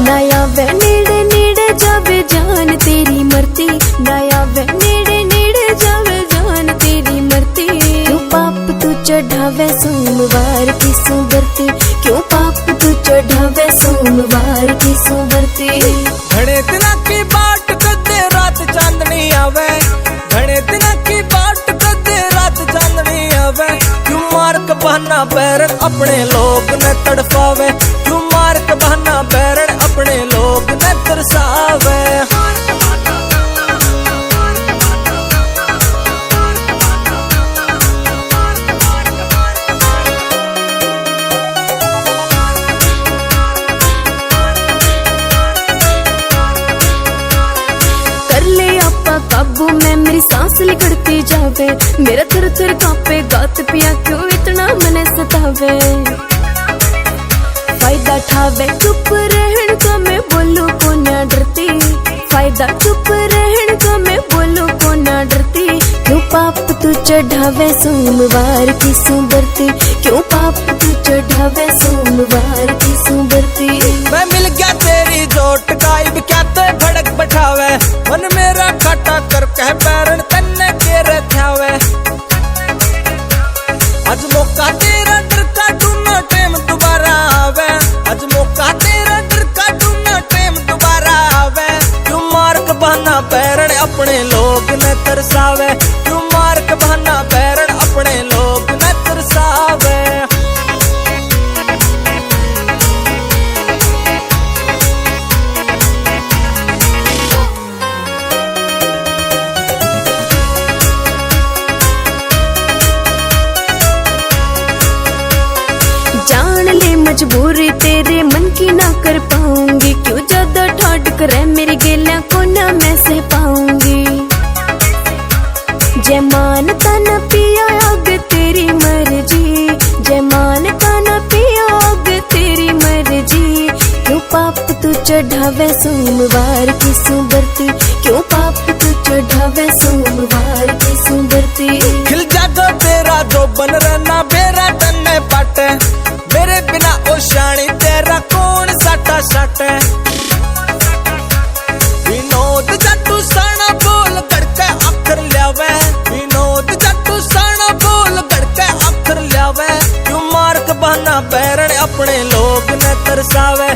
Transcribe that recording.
नया वे नेड़े नेड़े जावे जान तेरी मरती, नया वे नेड़े नेड़े जावे जान तेरी मरती। क्यों पाप तू चढ़ावे सोमवार की सुबरती, क्यों पाप तू चढ़ावे सोमवार की सुबरती। घणे दिना की बाट कदे रात चांदनी आवे, घणे दिना की बाट कदे रात चांदनी आवे। क्यों मार के बहाना बैरन अपने लोग न तड़पावे, क्यों मार के बहाना बैरन अपने लोग न तरसावे। काबू में मेरी सांस लिकड़ती जावे, मेरा थर थर कांपे गात पिया क्यों इतना मने सतावे। फायदा ठावे चुप रहन का मैं बोलूं को ना डरती, फायदा चुप रहन का मैं बोलूं को ना डरती। क्यों पाप तू चढ़ावे सोमवार की सुबरती, क्यों पाप तू चढ़ावे सोमवार की सुबरती। मैं मिल गया तेरी जोट गायब क्या तो भड़क बैठावे, मन मेरा काटा कर कह पैरन तन्ने के रखावे। आज मौका तेरा डर का ढूंढना टाइम दोबारा आवे, आज मौका तेरा डर का ढूंढना टाइम दोबारा आवे। क्यों मार के बहाना पैरन अपने लोग न तरसावे, क्यों मार के बहाना पैरन अपने लोग न तरसावे। मजबूरी तेरे मन की ना कर पाऊंगी, क्यों ज्यादा ठाट करे मेरी गेलियां को ना मैं सह पाऊंगी। जय मानता न पिया आग तेरी मर्जी, जय मानता न पिया आग तेरी मर्जी। क्यों पाप तू चढ़ावे सोमवार की सुबरती, क्यों पाप तू चढ़ावे सोमवार की सुबरती। खिल जागो तेरा जो बन रहना बेरा तन्ने पाटे, मेरे बिना ओ शानी तेरा कौन साटा साटे। विनोद जट्टू साना बोल गड़के अखर ल्यावे, विनोद जट्टू साना बोल गड़के अखर ल्यावे। क्यों मार के बहाना पैरन अपने लोग न तरसावे,